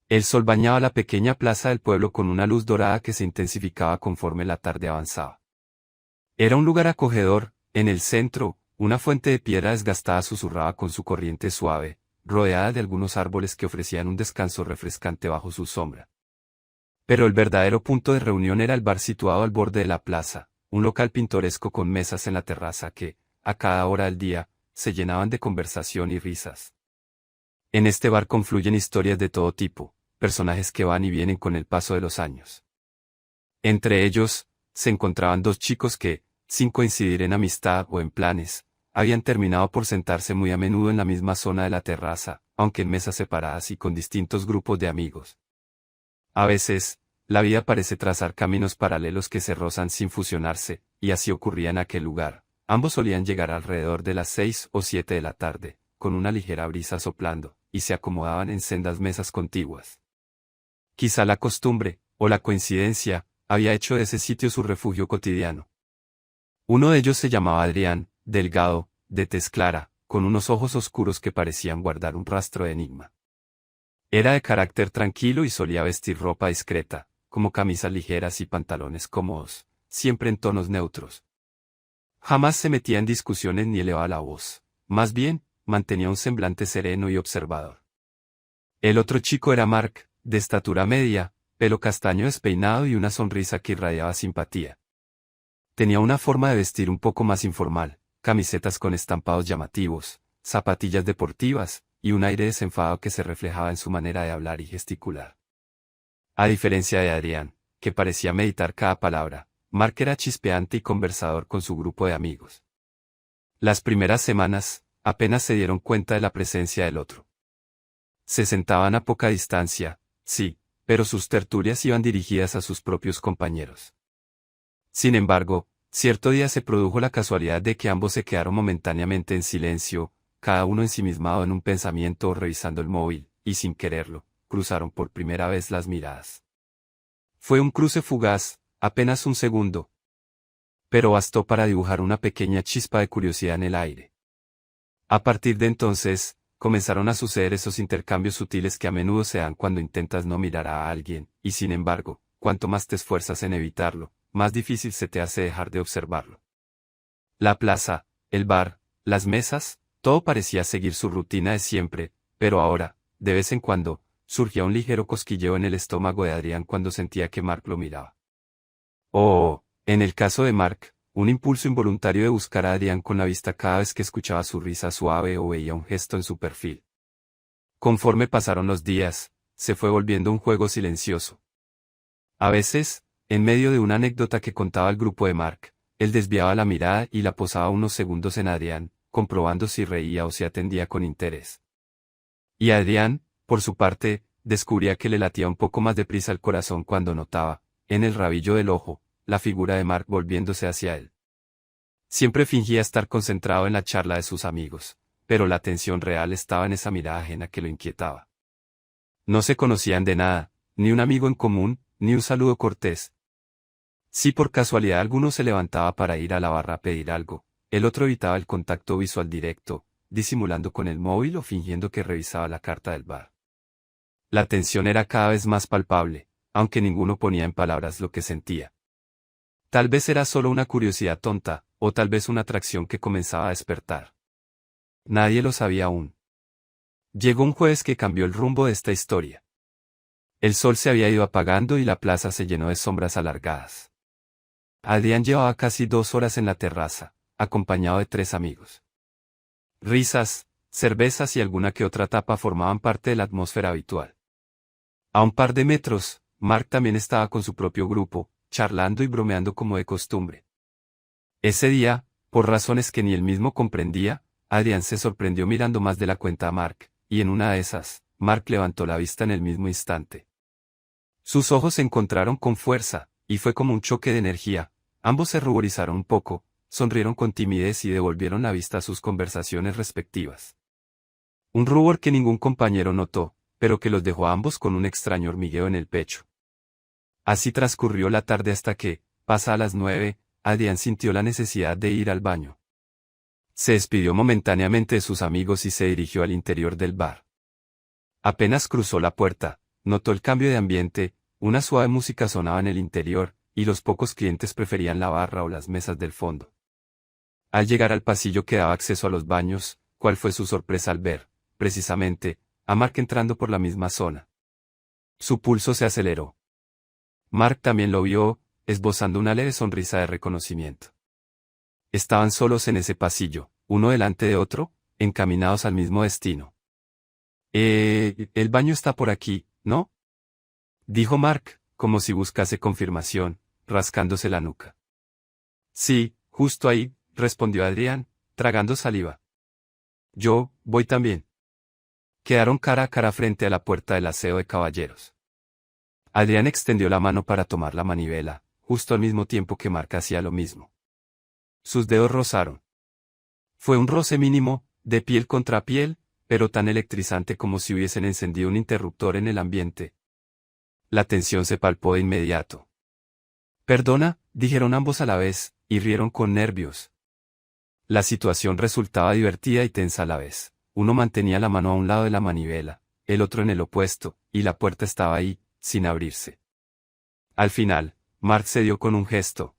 El sol bañaba la pequeña plaza del pueblo con una luz dorada que se intensificaba conforme la tarde avanzaba. Era un lugar acogedor. En el centro, una fuente de piedra desgastada susurraba con su corriente suave, rodeada de algunos árboles que ofrecían un descanso refrescante bajo su sombra. Pero el verdadero punto de reunión era el bar situado al borde de la plaza, un local pintoresco con mesas en la terraza que, a cada hora del día, se llenaban de conversación y risas. En este bar confluyen historias de todo tipo, personajes que van y vienen con el paso de los años. Entre ellos, se encontraban dos chicos que, sin coincidir en amistad o en planes, habían terminado por sentarse muy a menudo en la misma zona de la terraza, aunque en mesas separadas y con distintos grupos de amigos. A veces, la vida parece trazar caminos paralelos que se rozan sin fusionarse, y así ocurría en aquel lugar. Ambos solían llegar alrededor de las 6 o 7 de la tarde, con una ligera brisa soplando, y se acomodaban en sendas mesas contiguas. Quizá la costumbre, o la coincidencia, había hecho de ese sitio su refugio cotidiano. Uno de ellos se llamaba Adrián, delgado, de tez clara, con unos ojos oscuros que parecían guardar un rastro de enigma. Era de carácter tranquilo y solía vestir ropa discreta, como camisas ligeras y pantalones cómodos, siempre en tonos neutros. Jamás se metía en discusiones ni elevaba la voz, más bien, mantenía un semblante sereno y observador. El otro chico era Mark, de estatura media, pelo castaño despeinado y una sonrisa que irradiaba simpatía. Tenía una forma de vestir un poco más informal, camisetas con estampados llamativos, zapatillas deportivas, y un aire desenfadado que se reflejaba en su manera de hablar y gesticular. A diferencia de Adrián, que parecía meditar cada palabra, Mark era chispeante y conversador con su grupo de amigos. Las primeras semanas, apenas se dieron cuenta de la presencia del otro. Se sentaban a poca distancia, sí, pero sus tertulias iban dirigidas a sus propios compañeros. Sin embargo, cierto día se produjo la casualidad de que ambos se quedaron momentáneamente en silencio, cada uno ensimismado en un pensamiento o revisando el móvil, y sin quererlo, cruzaron por primera vez las miradas. Fue un cruce fugaz, apenas un segundo. Pero bastó para dibujar una pequeña chispa de curiosidad en el aire. A partir de entonces, comenzaron a suceder esos intercambios sutiles que a menudo se dan cuando intentas no mirar a alguien, y sin embargo, cuanto más te esfuerzas en evitarlo, más difícil se te hace dejar de observarlo. La plaza, el bar, las mesas, todo parecía seguir su rutina de siempre, pero ahora, de vez en cuando, surgía un ligero cosquilleo en el estómago de Adrián cuando sentía que Mark lo miraba. En el caso de Mark, un impulso involuntario de buscar a Adrián con la vista cada vez que escuchaba su risa suave o veía un gesto en su perfil. Conforme pasaron los días, se fue volviendo un juego silencioso. A veces, en medio de una anécdota que contaba el grupo de Mark, él desviaba la mirada y la posaba unos segundos en Adrián, comprobando si reía o si atendía con interés. Y Adrián, por su parte, descubría que le latía un poco más deprisa el corazón cuando notaba, en el rabillo del ojo, la figura de Mark volviéndose hacia él. Siempre fingía estar concentrado en la charla de sus amigos, pero la atención real estaba en esa mirada ajena que lo inquietaba. No se conocían de nada, ni un amigo en común, ni un saludo cortés. Si por casualidad alguno se levantaba para ir a la barra a pedir algo, el otro evitaba el contacto visual directo, disimulando con el móvil o fingiendo que revisaba la carta del bar. La tensión era cada vez más palpable, aunque ninguno ponía en palabras lo que sentía. Tal vez era solo una curiosidad tonta, o tal vez una atracción que comenzaba a despertar. Nadie lo sabía aún. Llegó un jueves que cambió el rumbo de esta historia. El sol se había ido apagando y la plaza se llenó de sombras alargadas. Adrián llevaba casi 2 horas en la terraza, acompañado de 3 amigos. Risas, cervezas y alguna que otra tapa formaban parte de la atmósfera habitual. A un par de metros, Mark también estaba con su propio grupo, charlando y bromeando como de costumbre. Ese día, por razones que ni él mismo comprendía, Adrián se sorprendió mirando más de la cuenta a Mark, y en una de esas, Mark levantó la vista en el mismo instante. Sus ojos se encontraron con fuerza, y fue como un choque de energía. Ambos se ruborizaron un poco, sonrieron con timidez y devolvieron la vista a sus conversaciones respectivas. Un rubor que ningún compañero notó, pero que los dejó a ambos con un extraño hormigueo en el pecho. Así transcurrió la tarde hasta que, pasadas las 9, Adrián sintió la necesidad de ir al baño. Se despidió momentáneamente de sus amigos y se dirigió al interior del bar. Apenas cruzó la puerta, notó el cambio de ambiente, una suave música sonaba en el interior, y los pocos clientes preferían la barra o las mesas del fondo. Al llegar al pasillo que daba acceso a los baños, ¿cuál fue su sorpresa al ver, precisamente, a Mark entrando por la misma zona? Su pulso se aceleró. Mark también lo vio, esbozando una leve sonrisa de reconocimiento. Estaban solos en ese pasillo, uno delante de otro, encaminados al mismo destino. El baño está por aquí, ¿no? Dijo Mark, como si buscase confirmación, rascándose la nuca. Sí, justo ahí, respondió Adrián, tragando saliva. Yo, voy también. Quedaron cara a cara frente a la puerta del aseo de caballeros. Adrián extendió la mano para tomar la manivela, justo al mismo tiempo que Mark hacía lo mismo. Sus dedos rozaron. Fue un roce mínimo, de piel contra piel, pero tan electrizante como si hubiesen encendido un interruptor en el ambiente. La tensión se palpó de inmediato. Perdona, dijeron ambos a la vez, y rieron con nervios. La situación resultaba divertida y tensa a la vez. Uno mantenía la mano a un lado de la manivela, el otro en el opuesto, y la puerta estaba ahí, sin abrirse. Al final, Mark cedió con un gesto.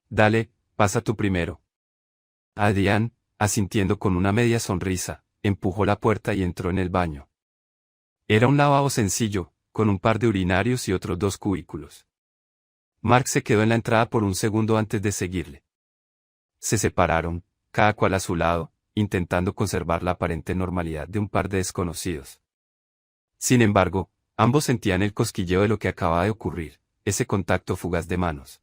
Dale, pasa tú primero. Adrián, asintiendo con una media sonrisa, empujó la puerta y entró en el baño. Era un lavabo sencillo, con un par de urinarios y otros 2 cubículos. Mark se quedó en la entrada por un segundo antes de seguirle. Se separaron, cada cual a su lado, intentando conservar la aparente normalidad de un par de desconocidos. Sin embargo, ambos sentían el cosquilleo de lo que acababa de ocurrir, ese contacto fugaz de manos.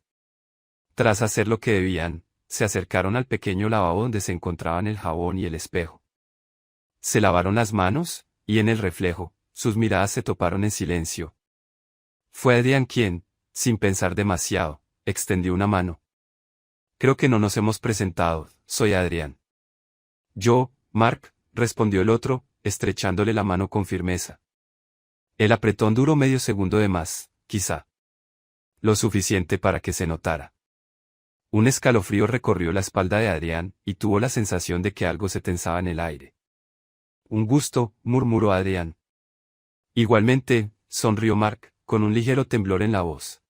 Tras hacer lo que debían, se acercaron al pequeño lavabo donde se encontraban el jabón y el espejo. Se lavaron las manos, y en el reflejo, sus miradas se toparon en silencio. Fue Adrián quien, sin pensar demasiado, extendió una mano. Creo que no nos hemos presentado, soy Adrián. Yo, Mark, respondió el otro, estrechándole la mano con firmeza. El apretón duró medio segundo de más, quizá. Lo suficiente para que se notara. Un escalofrío recorrió la espalda de Adrián, y tuvo la sensación de que algo se tensaba en el aire. Un gusto, murmuró Adrián. Igualmente, sonrió Mark, con un ligero temblor en la voz.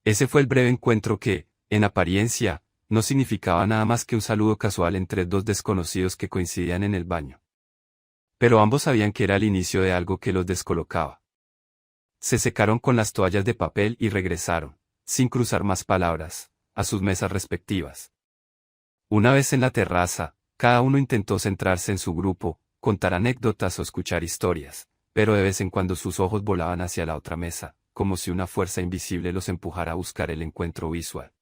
Ese fue el breve encuentro que, en apariencia, no significaba nada más que un saludo casual entre 2 desconocidos que coincidían en el baño. Pero ambos sabían que era el inicio de algo que los descolocaba. Se secaron con las toallas de papel y regresaron, sin cruzar más palabras, a sus mesas respectivas. Una vez en la terraza, cada uno intentó centrarse en su grupo, contar anécdotas o escuchar historias, pero de vez en cuando sus ojos volaban hacia la otra mesa, como si una fuerza invisible los empujara a buscar el encuentro visual.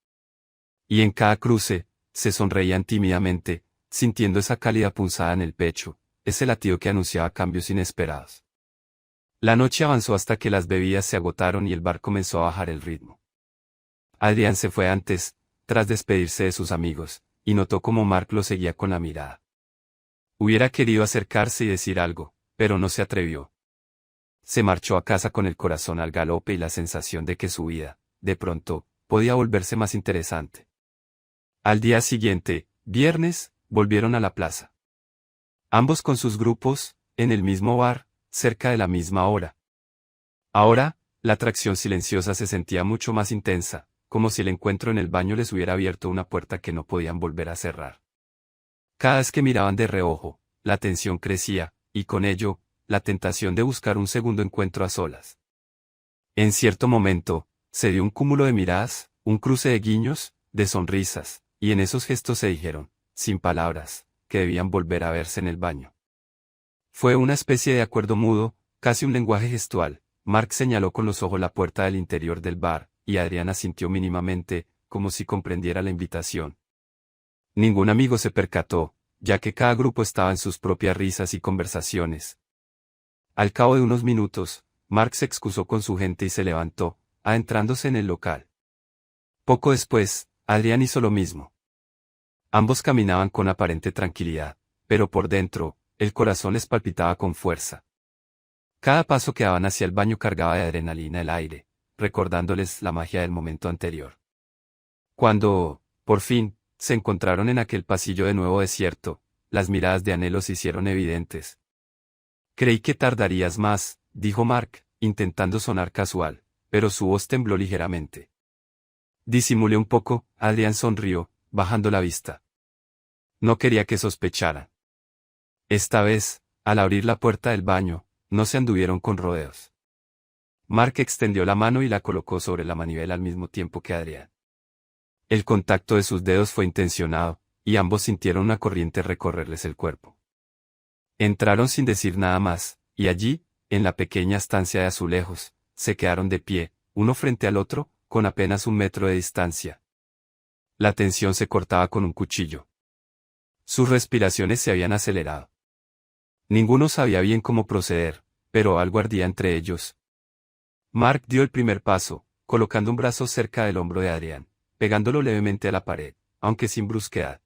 Y en cada cruce, se sonreían tímidamente, sintiendo esa cálida punzada en el pecho, ese latido que anunciaba cambios inesperados. La noche avanzó hasta que las bebidas se agotaron y el bar comenzó a bajar el ritmo. Adrián se fue antes, tras despedirse de sus amigos, y notó cómo Mark lo seguía con la mirada. Hubiera querido acercarse y decir algo, pero no se atrevió. Se marchó a casa con el corazón al galope y la sensación de que su vida, de pronto, podía volverse más interesante. Al día siguiente, viernes, volvieron a la plaza. Ambos con sus grupos, en el mismo bar, cerca de la misma hora. Ahora, la atracción silenciosa se sentía mucho más intensa, como si el encuentro en el baño les hubiera abierto una puerta que no podían volver a cerrar. Cada vez que miraban de reojo, la tensión crecía, y con ello, la tentación de buscar un segundo encuentro a solas. En cierto momento, se dio un cúmulo de miradas, un cruce de guiños, de sonrisas, y en esos gestos se dijeron, sin palabras, que debían volver a verse en el baño. Fue una especie de acuerdo mudo, casi un lenguaje gestual. Mark señaló con los ojos la puerta del interior del bar, y Adriana sintió mínimamente, como si comprendiera la invitación. Ningún amigo se percató, ya que cada grupo estaba en sus propias risas y conversaciones. Al cabo de unos minutos, Mark se excusó con su gente y se levantó, adentrándose en el local. Poco después, Adrián hizo lo mismo. Ambos caminaban con aparente tranquilidad, pero por dentro, el corazón les palpitaba con fuerza. Cada paso que daban hacia el baño cargaba de adrenalina el aire, recordándoles la magia del momento anterior. Cuando, por fin, se encontraron en aquel pasillo de nuevo desierto, las miradas de anhelo se hicieron evidentes. Creí que tardarías más, dijo Mark, intentando sonar casual, pero su voz tembló ligeramente. Disimulé un poco, Adrián sonrió, bajando la vista. No quería que sospechara. Esta vez, al abrir la puerta del baño, no se anduvieron con rodeos. Mark extendió la mano y la colocó sobre la manivela al mismo tiempo que Adrián. El contacto de sus dedos fue intencionado, y ambos sintieron una corriente recorrerles el cuerpo. Entraron sin decir nada más, y allí, en la pequeña estancia de azulejos, se quedaron de pie, uno frente al otro, con apenas 1 metro de distancia. La tensión se cortaba con un cuchillo. Sus respiraciones se habían acelerado. Ninguno sabía bien cómo proceder, pero algo ardía entre ellos. Mark dio el primer paso, colocando un brazo cerca del hombro de Adrián, pegándolo levemente a la pared, aunque sin brusquedad.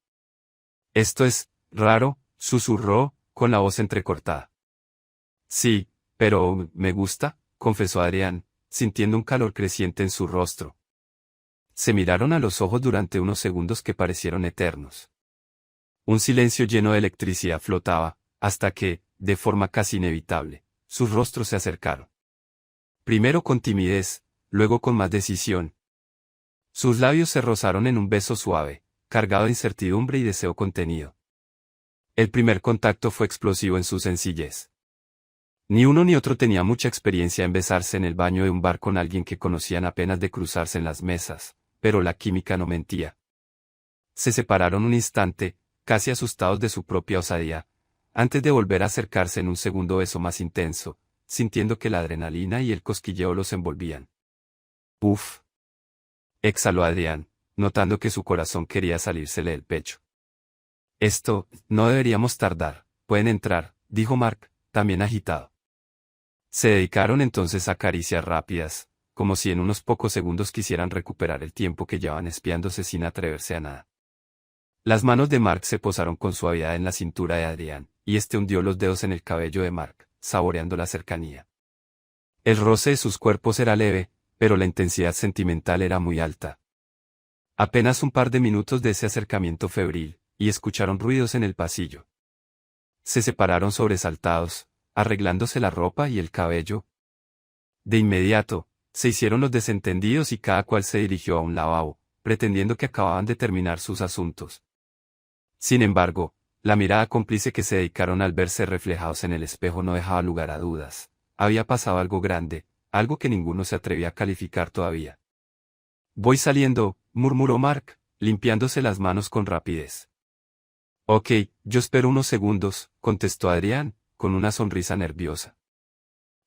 Esto es raro, susurró, con la voz entrecortada. Sí, pero me gusta, confesó Adrián, sintiendo un calor creciente en su rostro. Se miraron a los ojos durante unos segundos que parecieron eternos. Un silencio lleno de electricidad flotaba, hasta que, de forma casi inevitable, sus rostros se acercaron. Primero con timidez, luego con más decisión. Sus labios se rozaron en un beso suave, cargado de incertidumbre y deseo contenido. El primer contacto fue explosivo en su sencillez. Ni uno ni otro tenía mucha experiencia en besarse en el baño de un bar con alguien que conocían apenas de cruzarse en las mesas, pero la química no mentía. Se separaron un instante, casi asustados de su propia osadía, antes de volver a acercarse en un segundo beso más intenso, sintiendo que la adrenalina y el cosquilleo los envolvían. «Uf», exhaló Adrián, notando que su corazón quería salírsele del pecho. «Esto, no deberíamos tardar, pueden entrar», dijo Mark, también agitado. Se dedicaron entonces a caricias rápidas, como si en unos pocos segundos quisieran recuperar el tiempo que llevaban espiándose sin atreverse a nada. Las manos de Mark se posaron con suavidad en la cintura de Adrián, y este hundió los dedos en el cabello de Mark, saboreando la cercanía. El roce de sus cuerpos era leve, pero la intensidad sentimental era muy alta. Apenas un par de minutos de ese acercamiento febril, y escucharon ruidos en el pasillo. Se separaron sobresaltados, arreglándose la ropa y el cabello. De inmediato, se hicieron los desentendidos y cada cual se dirigió a un lavabo, pretendiendo que acababan de terminar sus asuntos. Sin embargo, la mirada cómplice que se dedicaron al verse reflejados en el espejo no dejaba lugar a dudas. Había pasado algo grande, algo que ninguno se atrevía a calificar todavía. «Voy saliendo», murmuró Mark, limpiándose las manos con rapidez. «Ok, yo espero unos segundos», contestó Adrián, con una sonrisa nerviosa.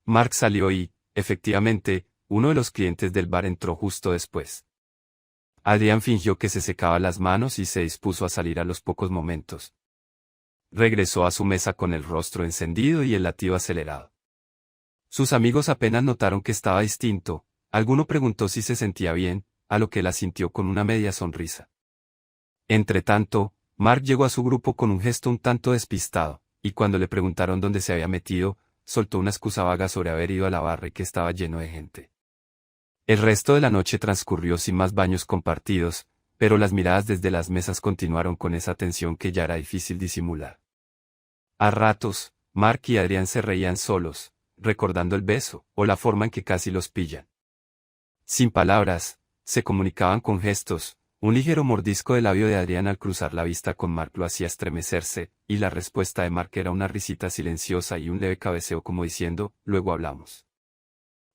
Mark salió y, efectivamente, uno de los clientes del bar entró justo después. Adrián fingió que se secaba las manos y se dispuso a salir a los pocos momentos. Regresó a su mesa con el rostro encendido y el latido acelerado. Sus amigos apenas notaron que estaba distinto, alguno preguntó si se sentía bien, a lo que él asintió con una media sonrisa. Entretanto, Mark llegó a su grupo con un gesto un tanto despistado, y cuando le preguntaron dónde se había metido, soltó una excusa vaga sobre haber ido a la barra y que estaba lleno de gente. El resto de la noche transcurrió sin más baños compartidos, pero las miradas desde las mesas continuaron con esa tensión que ya era difícil disimular. A ratos, Mark y Adrián se reían solos, recordando el beso, o la forma en que casi los pillan. Sin palabras, se comunicaban con gestos, un ligero mordisco del labio de Adrián al cruzar la vista con Mark lo hacía estremecerse, y la respuesta de Mark era una risita silenciosa y un leve cabeceo como diciendo, «luego hablamos».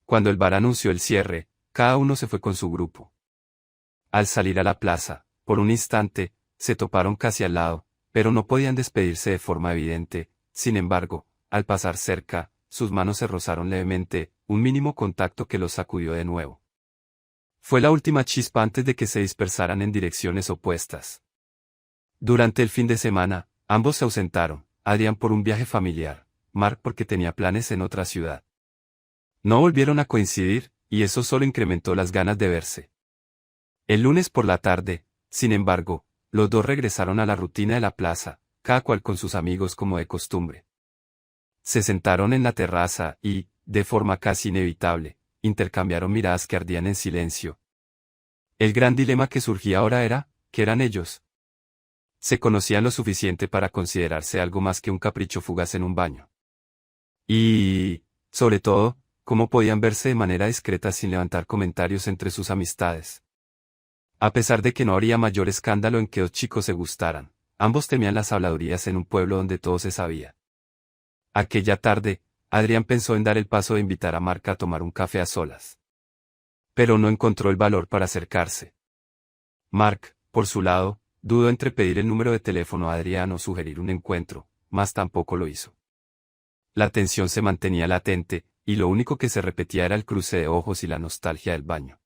Cuando el bar anunció el cierre, cada uno se fue con su grupo. Al salir a la plaza, por un instante, se toparon casi al lado, pero no podían despedirse de forma evidente. Sin embargo, al pasar cerca, sus manos se rozaron levemente, un mínimo contacto que los sacudió de nuevo. Fue la última chispa antes de que se dispersaran en direcciones opuestas. Durante el fin de semana, ambos se ausentaron, Adrián por un viaje familiar, Mark porque tenía planes en otra ciudad. No volvieron a coincidir, y eso solo incrementó las ganas de verse. El lunes por la tarde, sin embargo, los dos regresaron a la rutina de la plaza, cada cual con sus amigos como de costumbre. Se sentaron en la terraza y, de forma casi inevitable, intercambiaron miradas que ardían en silencio. El gran dilema que surgía ahora era, ¿qué eran ellos? Se conocían lo suficiente para considerarse algo más que un capricho fugaz en un baño. Y, sobre todo, cómo podían verse de manera discreta sin levantar comentarios entre sus amistades. A pesar de que no habría mayor escándalo en que dos chicos se gustaran, ambos temían las habladurías en un pueblo donde todo se sabía. Aquella tarde, Adrián pensó en dar el paso de invitar a Mark a tomar un café a solas. Pero no encontró el valor para acercarse. Mark, por su lado, dudó entre pedir el número de teléfono a Adrián o sugerir un encuentro, mas tampoco lo hizo. La tensión se mantenía latente, y lo único que se repetía era el cruce de ojos y la nostalgia del baño.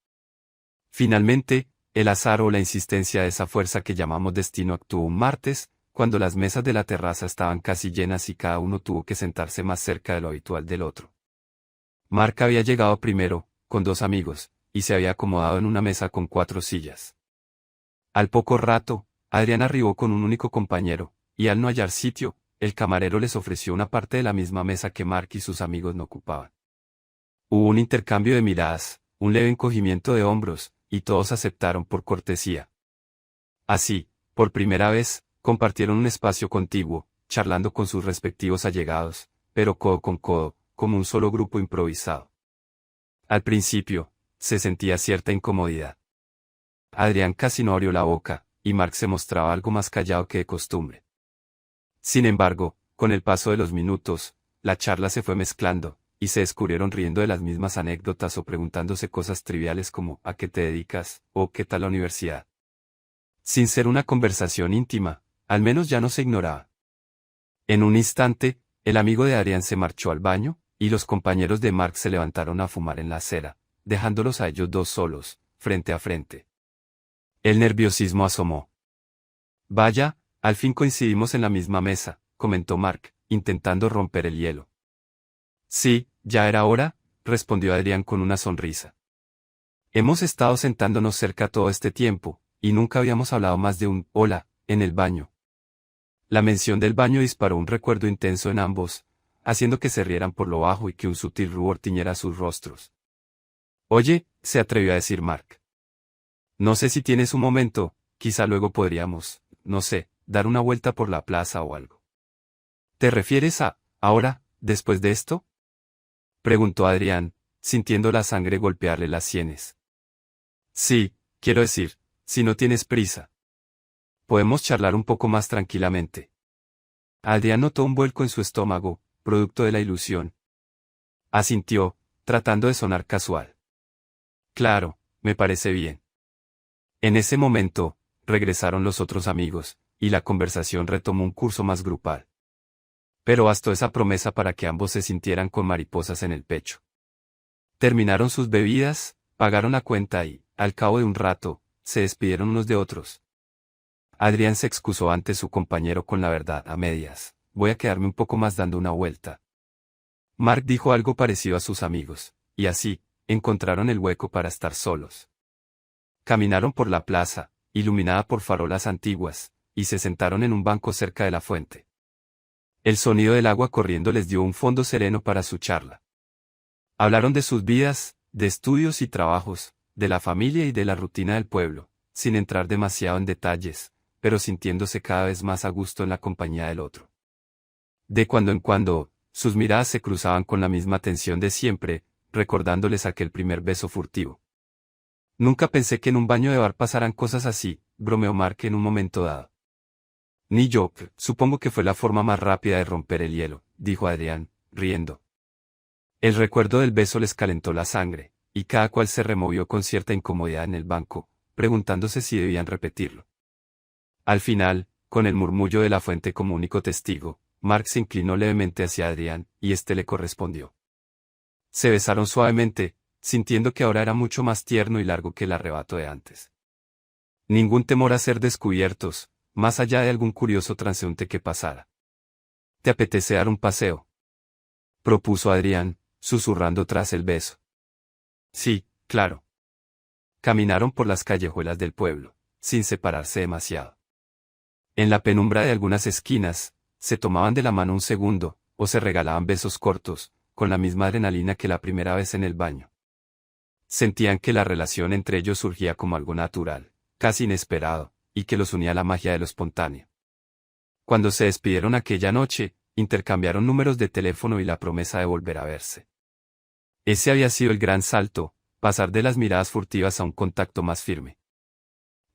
Finalmente, el azar o la insistencia de esa fuerza que llamamos destino actuó un martes, cuando las mesas de la terraza estaban casi llenas y cada uno tuvo que sentarse más cerca de lo habitual del otro. Mark había llegado primero, con 2 amigos, y se había acomodado en una mesa con 4 sillas. Al poco rato, Adrián arribó con un único compañero, y al no hallar sitio, el camarero les ofreció una parte de la misma mesa que Mark y sus amigos no ocupaban. Hubo un intercambio de miradas, un leve encogimiento de hombros, y todos aceptaron por cortesía. Así, por primera vez, compartieron un espacio contiguo, charlando con sus respectivos allegados, pero codo con codo, como un solo grupo improvisado. Al principio, se sentía cierta incomodidad. Adrián casi no abrió la boca, y Mark se mostraba algo más callado que de costumbre. Sin embargo, con el paso de los minutos, la charla se fue mezclando, y se descubrieron riendo de las mismas anécdotas o preguntándose cosas triviales como ¿a qué te dedicas? O ¿qué tal la universidad? Sin ser una conversación íntima, al menos ya no se ignoraba. En un instante, el amigo de Adrián se marchó al baño, y los compañeros de Mark se levantaron a fumar en la acera, dejándolos a ellos dos solos, frente a frente. El nerviosismo asomó. Vaya, al fin coincidimos en la misma mesa, comentó Mark, intentando romper el hielo. Sí, ya era hora, respondió Adrián con una sonrisa. Hemos estado sentándonos cerca todo este tiempo, y nunca habíamos hablado más de un hola en el baño. La mención del baño disparó un recuerdo intenso en ambos, haciendo que se rieran por lo bajo y que un sutil rubor tiñera sus rostros. Oye, se atrevió a decir Mark. No sé si tienes un momento, quizá luego podríamos, no sé, dar una vuelta por la plaza o algo. ¿Te refieres a, ahora, después de esto? Preguntó Adrián, sintiendo la sangre golpearle las sienes. Sí, quiero decir, si no tienes prisa. Podemos charlar un poco más tranquilamente. Adrián notó un vuelco en su estómago, producto de la ilusión. Asintió, tratando de sonar casual. Claro, me parece bien. En ese momento, regresaron los otros amigos, y la conversación retomó un curso más grupal. Pero bastó esa promesa para que ambos se sintieran con mariposas en el pecho. Terminaron sus bebidas, pagaron la cuenta y, al cabo de un rato, se despidieron unos de otros. Adrián se excusó ante su compañero con la verdad a medias. Voy a quedarme un poco más dando una vuelta. Mark dijo algo parecido a sus amigos, y así, encontraron el hueco para estar solos. Caminaron por la plaza, iluminada por farolas antiguas, y se sentaron en un banco cerca de la fuente. El sonido del agua corriendo les dio un fondo sereno para su charla. Hablaron de sus vidas, de estudios y trabajos, de la familia y de la rutina del pueblo, sin entrar demasiado en detalles, pero sintiéndose cada vez más a gusto en la compañía del otro. De cuando en cuando, sus miradas se cruzaban con la misma tensión de siempre, recordándoles aquel primer beso furtivo. Nunca pensé que en un baño de bar pasaran cosas así, bromeó Mark en un momento dado. Ni yo, supongo que fue la forma más rápida de romper el hielo, dijo Adrián, riendo. El recuerdo del beso les calentó la sangre, y cada cual se removió con cierta incomodidad en el banco, preguntándose si debían repetirlo. Al final, con el murmullo de la fuente como único testigo, Mark se inclinó levemente hacia Adrián, y éste le correspondió. Se besaron suavemente, sintiendo que ahora era mucho más tierno y largo que el arrebato de antes. Ningún temor a ser descubiertos, más allá de algún curioso transeúnte que pasara. ¿Te apetece dar un paseo?, propuso Adrián, susurrando tras el beso. Sí, claro. Caminaron por las callejuelas del pueblo, sin separarse demasiado. En la penumbra de algunas esquinas, se tomaban de la mano un segundo, o se regalaban besos cortos, con la misma adrenalina que la primera vez en el baño. Sentían que la relación entre ellos surgía como algo natural, casi inesperado, y que los unía la magia de lo espontáneo. Cuando se despidieron aquella noche, intercambiaron números de teléfono y la promesa de volver a verse. Ese había sido el gran salto, pasar de las miradas furtivas a un contacto más firme.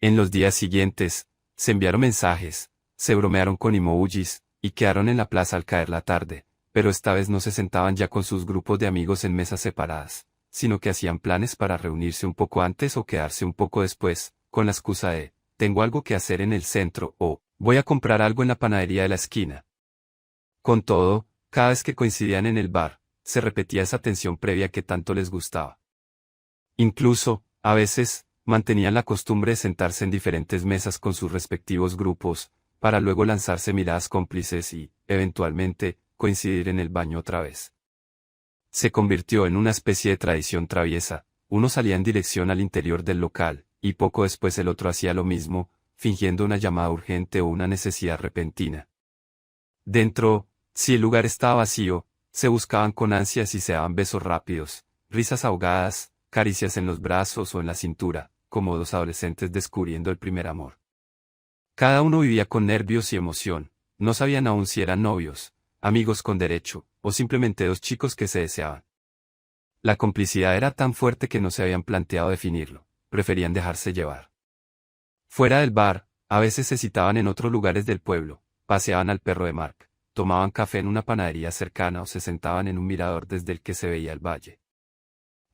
En los días siguientes, se enviaron mensajes, se bromearon con emojis, y quedaron en la plaza al caer la tarde, pero esta vez no se sentaban ya con sus grupos de amigos en mesas separadas, sino que hacían planes para reunirse un poco antes o quedarse un poco después, con la excusa de, tengo algo que hacer en el centro o, voy a comprar algo en la panadería de la esquina. Con todo, cada vez que coincidían en el bar, se repetía esa tensión previa que tanto les gustaba. Incluso, a veces, mantenían la costumbre de sentarse en diferentes mesas con sus respectivos grupos, para luego lanzarse miradas cómplices y, eventualmente, coincidir en el baño otra vez. Se convirtió en una especie de tradición traviesa, uno salía en dirección al interior del local, y poco después el otro hacía lo mismo, fingiendo una llamada urgente o una necesidad repentina. Dentro, si el lugar estaba vacío, se buscaban con ansias y se daban besos rápidos, risas ahogadas, caricias en los brazos o en la cintura, como dos adolescentes descubriendo el primer amor. Cada uno vivía con nervios y emoción, no sabían aún si eran novios, amigos con derecho, o simplemente dos chicos que se deseaban. La complicidad era tan fuerte que no se habían planteado definirlo, preferían dejarse llevar. Fuera del bar, a veces se citaban en otros lugares del pueblo, paseaban al perro de Mark, tomaban café en una panadería cercana o se sentaban en un mirador desde el que se veía el valle.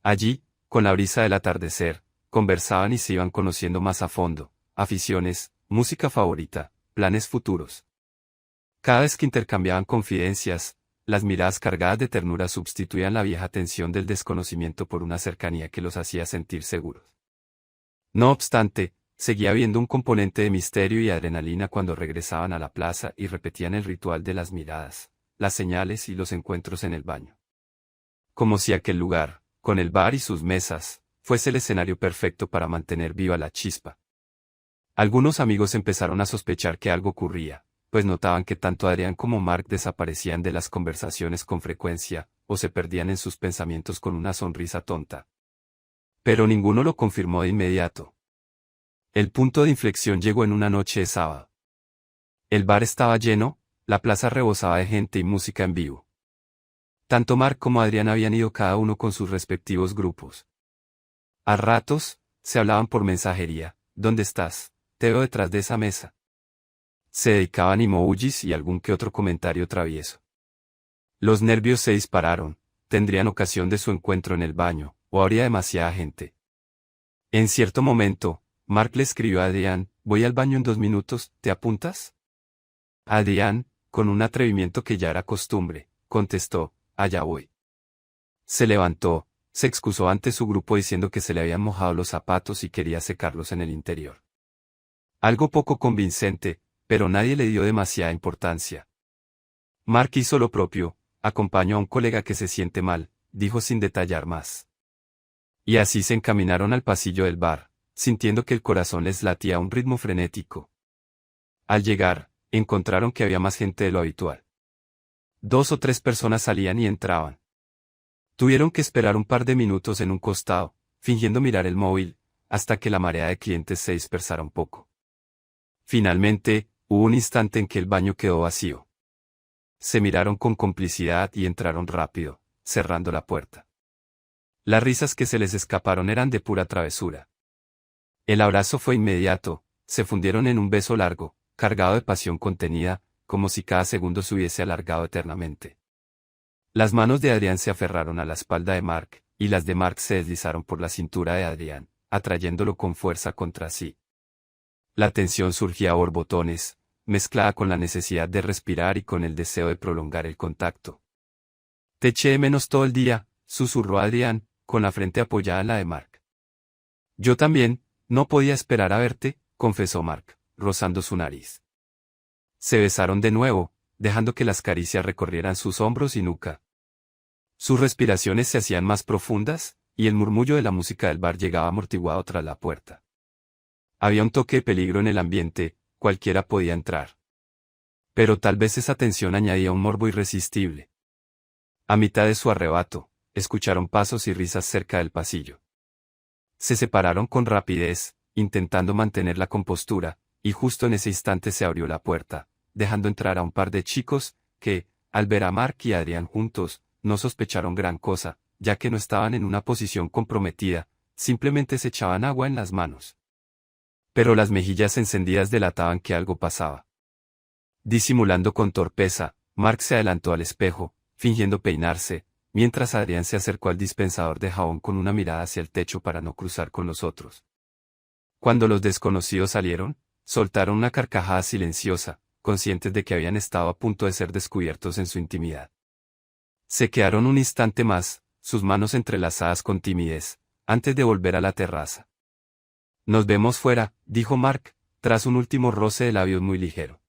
Allí, con la brisa del atardecer, conversaban y se iban conociendo más a fondo, aficiones, música favorita, planes futuros. Cada vez que intercambiaban confidencias, las miradas cargadas de ternura sustituían la vieja tensión del desconocimiento por una cercanía que los hacía sentir seguros. No obstante, seguía habiendo un componente de misterio y adrenalina cuando regresaban a la plaza y repetían el ritual de las miradas, las señales y los encuentros en el baño. Como si aquel lugar, con el bar y sus mesas, fuese el escenario perfecto para mantener viva la chispa. Algunos amigos empezaron a sospechar que algo ocurría, pues notaban que tanto Adrián como Mark desaparecían de las conversaciones con frecuencia, o se perdían en sus pensamientos con una sonrisa tonta. Pero ninguno lo confirmó de inmediato. El punto de inflexión llegó en una noche de sábado. El bar estaba lleno, la plaza rebosaba de gente y música en vivo. Tanto Mark como Adrián habían ido cada uno con sus respectivos grupos. A ratos, se hablaban por mensajería, ¿dónde estás? Te veo detrás de esa mesa. Se dedicaban emojis y algún que otro comentario travieso. Los nervios se dispararon, tendrían ocasión de su encuentro en el baño, o habría demasiada gente. En cierto momento, Mark le escribió a Adrián, voy al baño en 2 minutos, ¿te apuntas? Adrián, con un atrevimiento que ya era costumbre, contestó, allá voy. Se levantó, se excusó ante su grupo diciendo que se le habían mojado los zapatos y quería secarlos en el interior. Algo poco convincente, pero nadie le dio demasiada importancia. Mark hizo lo propio, acompañó a un colega que se siente mal, dijo sin detallar más. Y así se encaminaron al pasillo del bar, sintiendo que el corazón les latía a un ritmo frenético. Al llegar, encontraron que había más gente de lo habitual. 2 o 3 personas salían y entraban. Tuvieron que esperar un par de minutos en un costado, fingiendo mirar el móvil, hasta que la marea de clientes se dispersara un poco. Finalmente, hubo un instante en que el baño quedó vacío. Se miraron con complicidad y entraron rápido, cerrando la puerta. Las risas que se les escaparon eran de pura travesura. El abrazo fue inmediato, se fundieron en un beso largo, cargado de pasión contenida, como si cada segundo se hubiese alargado eternamente. Las manos de Adrián se aferraron a la espalda de Mark, y las de Mark se deslizaron por la cintura de Adrián, atrayéndolo con fuerza contra sí. La tensión surgía a borbotones, mezclada con la necesidad de respirar y con el deseo de prolongar el contacto. Te eché de menos todo el día, susurró Adrián, con la frente apoyada en la de Mark. Yo también, no podía esperar a verte, confesó Mark, rozando su nariz. Se besaron de nuevo, dejando que las caricias recorrieran sus hombros y nuca. Sus respiraciones se hacían más profundas, y el murmullo de la música del bar llegaba amortiguado tras la puerta. Había un toque de peligro en el ambiente, cualquiera podía entrar. Pero tal vez esa tensión añadía un morbo irresistible. A mitad de su arrebato, escucharon pasos y risas cerca del pasillo. Se separaron con rapidez, intentando mantener la compostura, y justo en ese instante se abrió la puerta, dejando entrar a un par de chicos, que, al ver a Mark y Adrián juntos, no sospecharon gran cosa, ya que no estaban en una posición comprometida, simplemente se echaban agua en las manos. Pero las mejillas encendidas delataban que algo pasaba. Disimulando con torpeza, Mark se adelantó al espejo, fingiendo peinarse, mientras Adrián se acercó al dispensador de jabón con una mirada hacia el techo para no cruzar con los otros. Cuando los desconocidos salieron, soltaron una carcajada silenciosa, conscientes de que habían estado a punto de ser descubiertos en su intimidad. Se quedaron un instante más, sus manos entrelazadas con timidez, antes de volver a la terraza. Nos vemos fuera, dijo Mark, tras un último roce de labios muy ligero.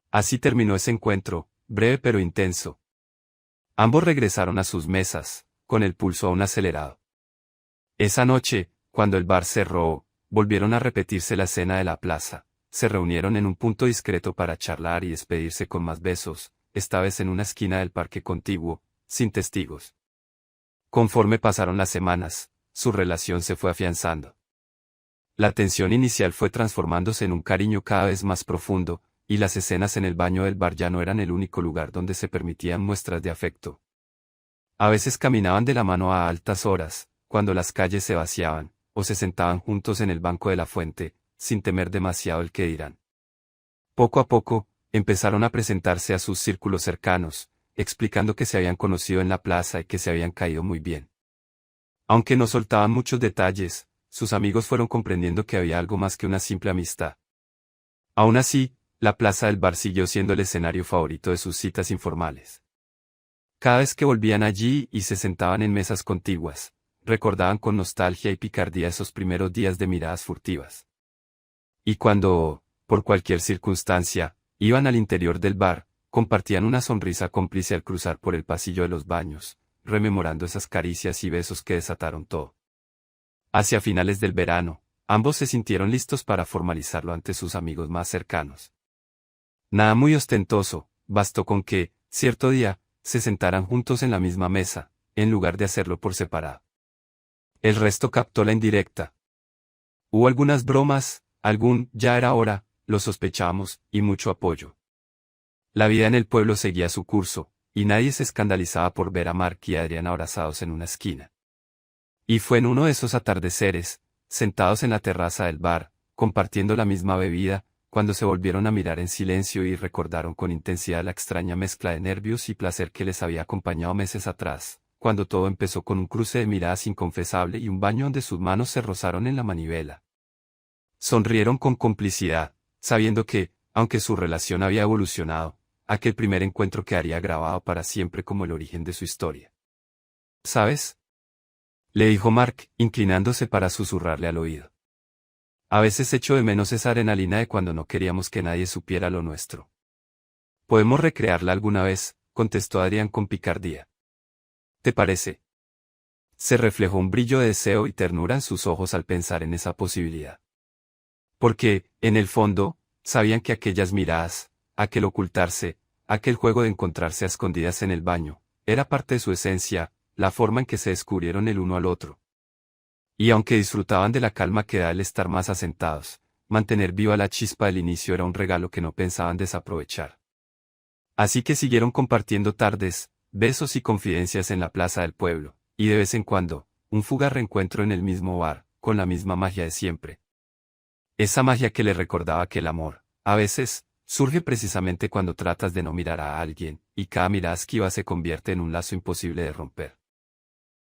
Así terminó ese encuentro, breve pero intenso. Ambos regresaron a sus mesas, con el pulso aún acelerado. Esa noche, cuando el bar cerró, volvieron a repetirse la escena de la plaza. Se reunieron en un punto discreto para charlar y despedirse con más besos, esta vez en una esquina del parque contiguo, sin testigos. Conforme pasaron las semanas, su relación se fue afianzando. La tensión inicial fue transformándose en un cariño cada vez más profundo, y las escenas en el baño del bar ya no eran el único lugar donde se permitían muestras de afecto. A veces caminaban de la mano a altas horas, cuando las calles se vaciaban, o se sentaban juntos en el banco de la fuente, sin temer demasiado el que dirán. Poco a poco, empezaron a presentarse a sus círculos cercanos, explicando que se habían conocido en la plaza y que se habían caído muy bien. Aunque no soltaban muchos detalles, sus amigos fueron comprendiendo que había algo más que una simple amistad. Aún así, la plaza del bar siguió siendo el escenario favorito de sus citas informales. Cada vez que volvían allí y se sentaban en mesas contiguas, recordaban con nostalgia y picardía esos primeros días de miradas furtivas. Y cuando, por cualquier circunstancia, iban al interior del bar, compartían una sonrisa cómplice al cruzar por el pasillo de los baños, rememorando esas caricias y besos que desataron todo. Hacia finales del verano, ambos se sintieron listos para formalizarlo ante sus amigos más cercanos. Nada muy ostentoso, bastó con que, cierto día, se sentaran juntos en la misma mesa, en lugar de hacerlo por separado. El resto captó la indirecta. Hubo algunas bromas, ya era hora, lo sospechamos, y mucho apoyo. La vida en el pueblo seguía su curso, y nadie se escandalizaba por ver a Mark y Adrián abrazados en una esquina. Y fue en uno de esos atardeceres, sentados en la terraza del bar, compartiendo la misma bebida, cuando se volvieron a mirar en silencio y recordaron con intensidad la extraña mezcla de nervios y placer que les había acompañado meses atrás, cuando todo empezó con un cruce de miradas inconfesable y un baño donde sus manos se rozaron en la manivela. Sonrieron con complicidad, sabiendo que, aunque su relación había evolucionado, aquel primer encuentro quedaría grabado para siempre como el origen de su historia. ¿Sabes?, le dijo Mark, inclinándose para susurrarle al oído. A veces echo de menos esa adrenalina de cuando no queríamos que nadie supiera lo nuestro. ¿Podemos recrearla alguna vez?, contestó Adrián con picardía. ¿Te parece? Se reflejó un brillo de deseo y ternura en sus ojos al pensar en esa posibilidad. Porque, en el fondo, sabían que aquellas miradas, aquel ocultarse, aquel juego de encontrarse a escondidas en el baño, era parte de su esencia, la forma en que se descubrieron el uno al otro. Y aunque disfrutaban de la calma que da el estar más asentados, mantener viva la chispa del inicio era un regalo que no pensaban desaprovechar. Así que siguieron compartiendo tardes, besos y confidencias en la plaza del pueblo, y de vez en cuando, un fugaz reencuentro en el mismo bar, con la misma magia de siempre. Esa magia que le recordaba que el amor, a veces, surge precisamente cuando tratas de no mirar a alguien, y cada mirada esquiva se convierte en un lazo imposible de romper.